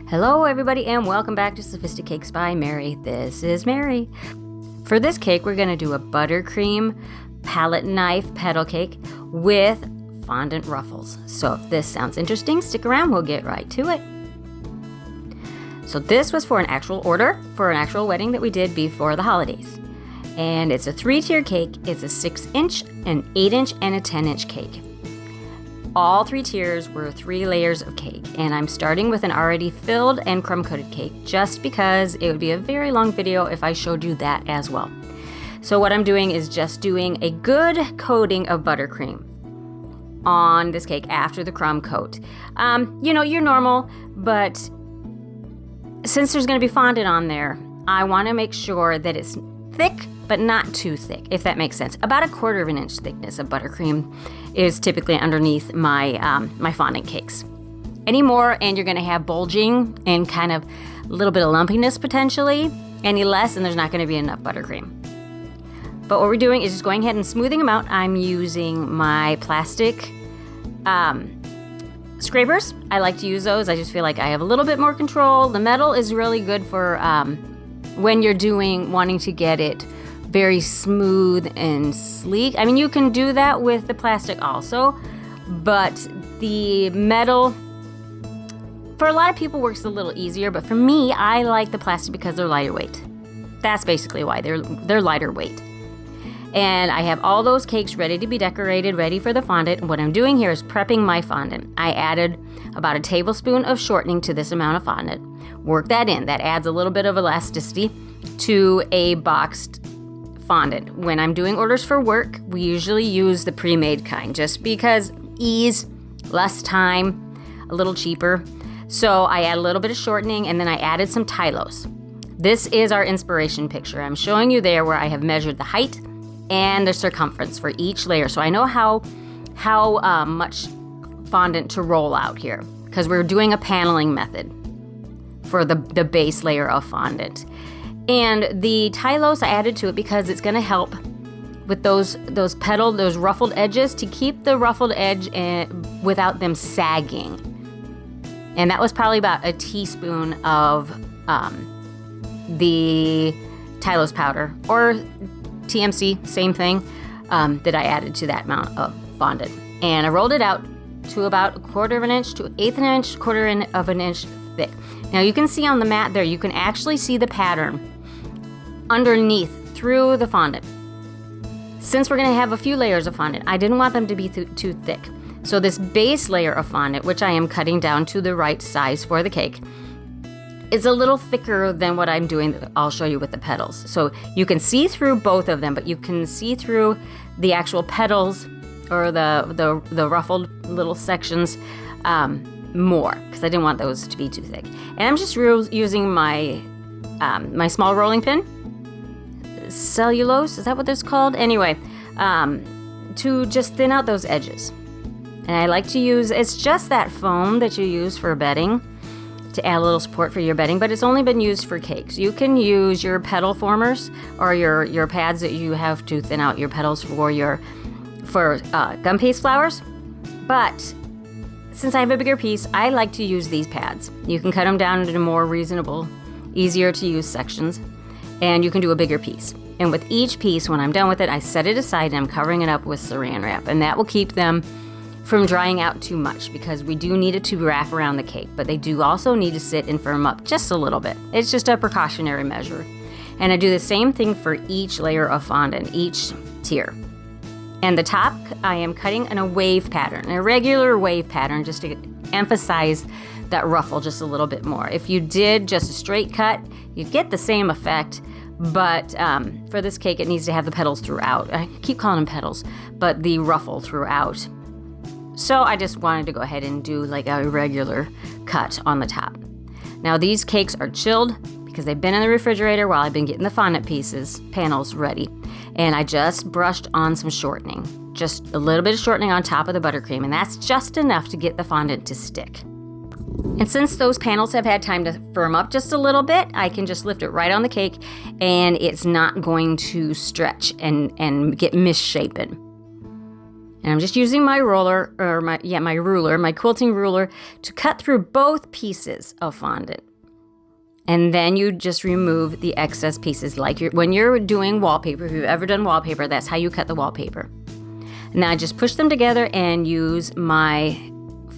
Hello everybody and welcome back to Sophisticakes by Mary. This is Mary. For this cake we're going to do a buttercream palette knife petal cake with fondant ruffles. So if this sounds interesting, stick around, we'll get right to it. So this was for an actual order, for an actual wedding that we did before the holidays. And it's a 3-tier cake. It's a 6-inch, an 8-inch, and a 10-inch cake. All 3 tiers were 3 layers of cake, and I'm starting with an already filled and crumb-coated cake just because it would be a very long video if I showed you that as well. So what I'm doing is just doing a good coating of buttercream on this cake after the crumb coat. You're normal, but since there's going to be fondant on there, I want to make sure that it's thick but not too thick, if that makes sense. About 1/4 inch thickness of buttercream is typically underneath my my fondant cakes. Any more and you're gonna have bulging and kind of a little bit of lumpiness potentially. Any less and there's not gonna be enough buttercream. But what we're doing is just going ahead and smoothing them out. I'm using my plastic scrapers. I like to use those. I just feel like I have a little bit more control. The metal is really good for when you're wanting to get it very smooth and sleek. I mean, you can do that with the plastic also, but the metal, for a lot of people, works a little easier, but for me, I like the plastic because they're lighter weight. That's basically why they're lighter weight. And I have all those cakes ready to be decorated, ready for the fondant. And what I'm doing here is prepping my fondant. I added about 1 tablespoon of shortening to this amount of fondant. Work that in. That adds a little bit of elasticity to a boxed fondant. When I'm doing orders for work, we usually use the pre-made kind just because ease, less time, a little cheaper. So I add a little bit of shortening and then I added some Tylose. This is our inspiration picture. I'm showing you there where I have measured the height and the circumference for each layer. So I know how much fondant to roll out here because we're doing a paneling method for the base layer of fondant. And the Tylose I added to it because it's going to help with those ruffled edges, to keep the ruffled edge without them sagging. And that was probably about 1 teaspoon of the Tylose powder, or TMC, same thing, that I added to that amount of fondant. And I rolled it out to about 1/4 inch to 1/8 inch, 1/4 inch thick. Now you can see on the mat there, you can actually see the pattern underneath through the fondant. Since we're going to have a few layers of fondant, I didn't want them to be too thick. So this base layer of fondant, which I am cutting down to the right size for the cake, is a little thicker than what I'm doing. I'll show you with the petals. So you can see through both of them, but you can see through the actual petals or the ruffled little sections more, because I didn't want those to be too thick. And I'm just using my my small rolling pin, cellulose, is that what that's called? Anyway, to just thin out those edges. And I like to use, it's just that foam that you use for bedding, to add a little support for your bedding, but it's only been used for cakes. You can use your petal formers or your pads that you have to thin out your petals for gum paste flowers. But since I have a bigger piece, I like to use these pads. You can cut them down into more reasonable, easier to use sections, and you can do a bigger piece. And with each piece, when I'm done with it, I set it aside and I'm covering it up with saran wrap, and that will keep them from drying out too much, because we do need it to wrap around the cake, but they do also need to sit and firm up just a little bit. It's just a precautionary measure. And I do the same thing for each layer of fondant, each tier. And the top, I am cutting in a wave pattern, a regular wave pattern, just to emphasize that ruffle just a little bit more. If you did just a straight cut, you'd get the same effect, but for this cake, it needs to have the petals throughout. I keep calling them petals, but the ruffle throughout. So I just wanted to go ahead and do like a regular cut on the top. Now these cakes are chilled because they've been in the refrigerator while I've been getting the fondant panels ready. And I just brushed on some shortening, just a little bit of shortening on top of the buttercream, and that's just enough to get the fondant to stick. And since those panels have had time to firm up just a little bit, I can just lift it right on the cake and it's not going to stretch and get misshapen. And I'm just using my roller, or my ruler, my quilting ruler, to cut through both pieces of fondant. And then you just remove the excess pieces. Like when you're doing wallpaper, if you've ever done wallpaper, that's how you cut the wallpaper. Now I just push them together and use my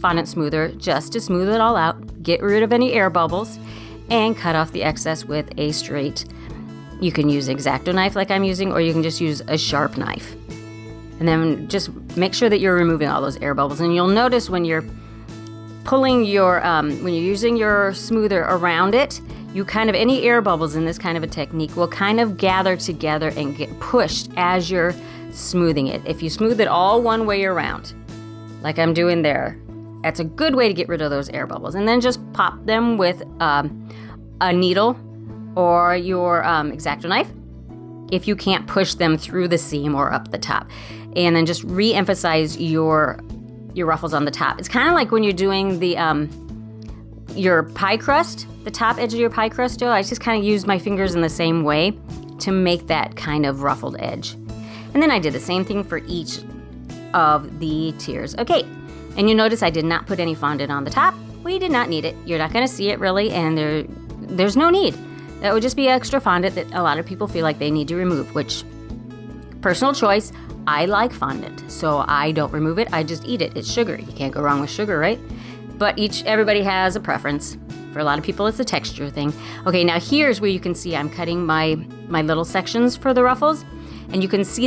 fondant smoother just to smooth it all out, get rid of any air bubbles, and cut off the excess with a straight. You can use an X-Acto knife like I'm using, or you can just use a sharp knife. And then just make sure that you're removing all those air bubbles. And you'll notice when you're pulling your, when you're using your smoother around it, you kind of, any air bubbles in this kind of a technique will kind of gather together and get pushed as you're smoothing it. If you smooth it all one way around, like I'm doing there, that's a good way to get rid of those air bubbles. And then just pop them with a needle or your X-Acto knife if you can't push them through the seam or up the top. And then just re-emphasize your ruffles on the top. It's kind of like when you're doing the your pie crust, the top edge of your pie crust dough. I just kind of use my fingers in the same way to make that kind of ruffled edge. And then I did the same thing for each of the tiers. Okay, and you notice I did not put any fondant on the top. We did not need it. You're not going to see it really, and there's no need. That would just be extra fondant that a lot of people feel like they need to remove, which, personal choice. I like fondant, so I don't remove it. I just eat it. It's sugar. You can't go wrong with sugar, right? But everybody has a preference. For a lot of people, it's a texture thing. Okay, now here's where you can see I'm cutting my little sections for the ruffles, and you can see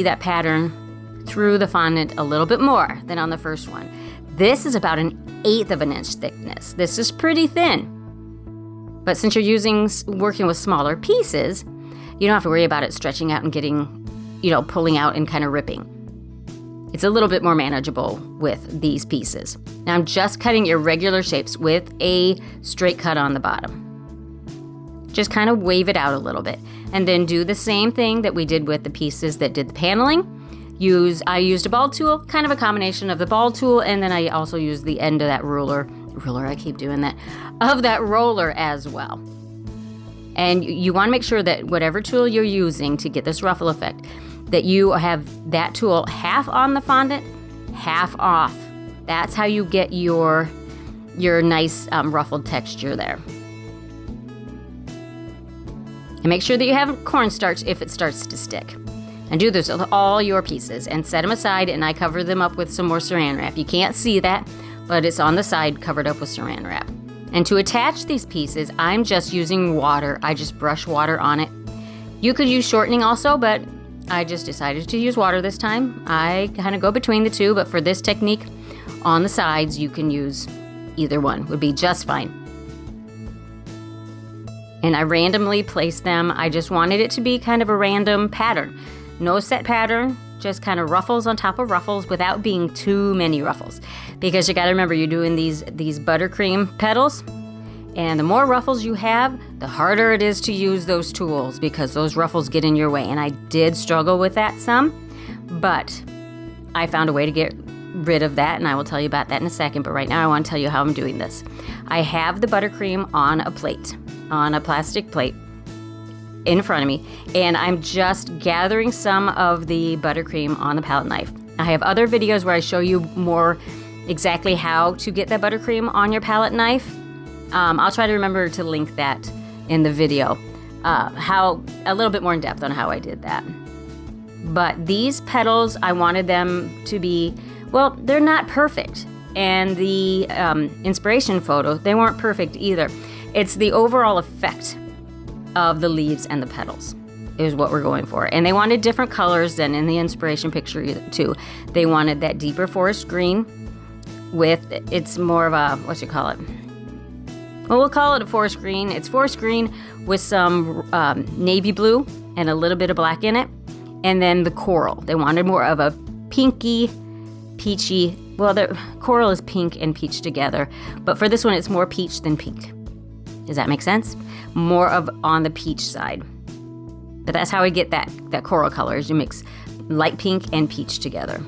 that pattern through the fondant a little bit more than on the first one. This is about 1/8 of an inch thickness. This is pretty thin. But since you're working with smaller pieces, you don't have to worry about it stretching out and getting, pulling out and kind of ripping. It's a little bit more manageable with these pieces. Now I'm just cutting irregular shapes with a straight cut on the bottom. Just kind of wave it out a little bit. And then do the same thing that we did with the pieces that did the paneling. I used a ball tool, kind of a combination of the ball tool, and then I also used the end of that ruler, I keep doing that, of that roller as well. And you want to make sure that whatever tool you're using to get this ruffle effect, that you have that tool half on the fondant, half off. That's how you get your nice ruffled texture there. And make sure that you have cornstarch if it starts to stick. And do this with all your pieces and set them aside, and I cover them up with some more saran wrap. You can't see that, but it's on the side covered up with saran wrap. And to attach these pieces, I'm just using water. I just brush water on it. You could use shortening also, but I just decided to use water this time. I kind of go between the two, but for this technique, on the sides, you can use either one. Would be just fine. And I randomly placed them. I just wanted it to be kind of a random pattern. No set pattern, just kind of ruffles on top of ruffles without being too many ruffles. Because you got to remember, you're doing these buttercream petals. And the more ruffles you have, the harder it is to use those tools because those ruffles get in your way. And I did struggle with that some, but I found a way to get rid of that, and I will tell you about that in a second. But right now I want to tell you how I'm doing this. I have the buttercream on a plate, on a plastic plate in front of me, and I'm just gathering some of the buttercream on the palette knife. I have other videos where I show you more exactly how to get that buttercream on your palette knife. I'll try to remember to link that in the video, how a little bit more in depth on how I did that. But these petals, I wanted them to be, well, they're not perfect. And the inspiration photo, they weren't perfect either. It's the overall effect of the leaves and the petals is what we're going for. And they wanted different colors than in the inspiration picture too. They wanted that deeper forest green with, it's more of a, well, we'll call it a forest green. It's forest green with some navy blue and a little bit of black in it. And then the coral. They wanted more of a pinky, peachy, well, the coral is pink and peach together. But for this one, it's more peach than pink. Does that make sense? More of on the peach side. But that's how we get that coral color, is you mix light pink and peach together.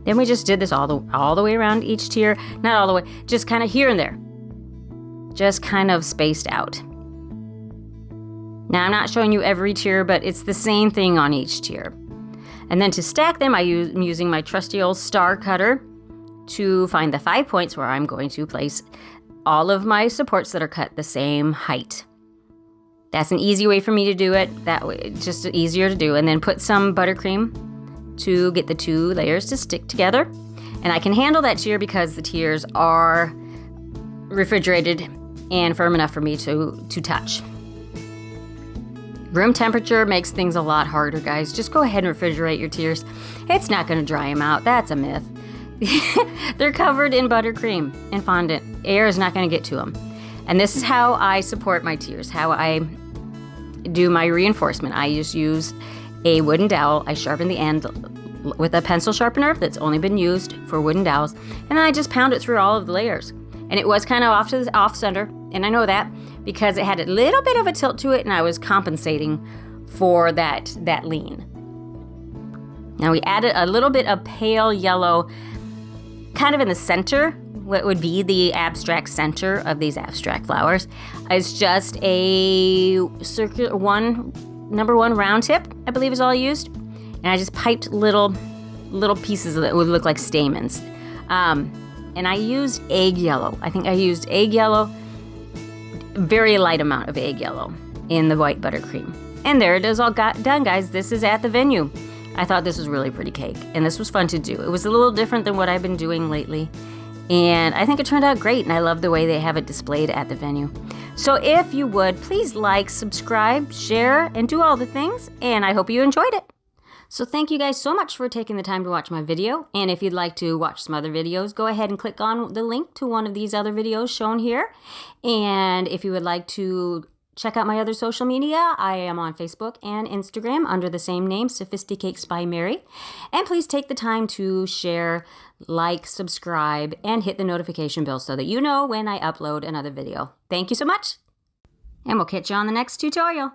Then we just did this all the way around each tier. Not all the way, just kind of here and there. Just kind of spaced out. Now I'm not showing you every tier, but it's the same thing on each tier. And then to stack them, I'm using my trusty old star cutter to find the 5 points where I'm going to place all of my supports that are cut the same height. That's an easy way for me to do it. That way, it's just easier to do. And then put some buttercream to get the 2 layers to stick together. And I can handle that tier because the tiers are refrigerated and firm enough for me to touch. Room temperature makes things a lot harder, guys. Just go ahead and refrigerate your tiers. It's not going to dry them out. That's a myth. They're covered in buttercream and fondant. Air is not going to get to them. And this is how I support my tiers, how I do my reinforcement. I just use a wooden dowel. I sharpen the end with a pencil sharpener that's only been used for wooden dowels. And then I just pound it through all of the layers. And it was kind of off center. And I know that because it had a little bit of a tilt to it, and I was compensating for that lean. Now we added a little bit of pale yellow kind of in the center, what would be the abstract center of these abstract flowers. It's just a circular number 1 round tip, I believe is all I used. And I just piped little pieces that would look like stamens. And I used egg yellow. I think I used egg yellow, very light amount of egg yellow in the white buttercream. And there it is all got done, guys. This is at the venue. I thought this was really pretty cake, and this was fun to do. It was a little different than what I've been doing lately, and I think it turned out great, and I love the way they have it displayed at the venue. So if you would, please like, subscribe, share, and do all the things, and I hope you enjoyed it. So thank you guys so much for taking the time to watch my video, and if you'd like to watch some other videos, go ahead and click on the link to one of these other videos shown here. And if you would like to check out my other social media, I am on Facebook and Instagram under the same name, Sophisticakes by Mary. And please take the time to share, like, subscribe, and hit the notification bell so that you know when I upload another video. Thank you so much, and we'll catch you on the next tutorial.